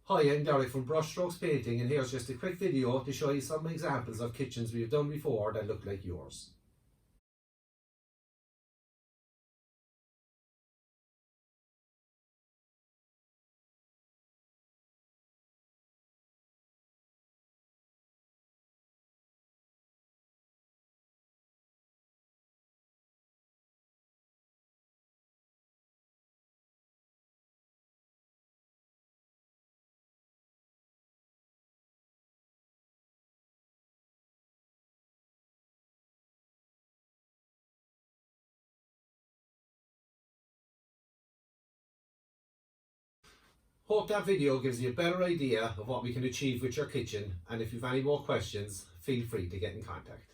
Hi, I'm Derek from Brushstrokes Painting, and here's just a quick video to show you some examples of kitchens we've done before that look like yours. Hope that video gives you a better idea of what we can achieve with your kitchen, and if you've any more questions, feel free to get in contact.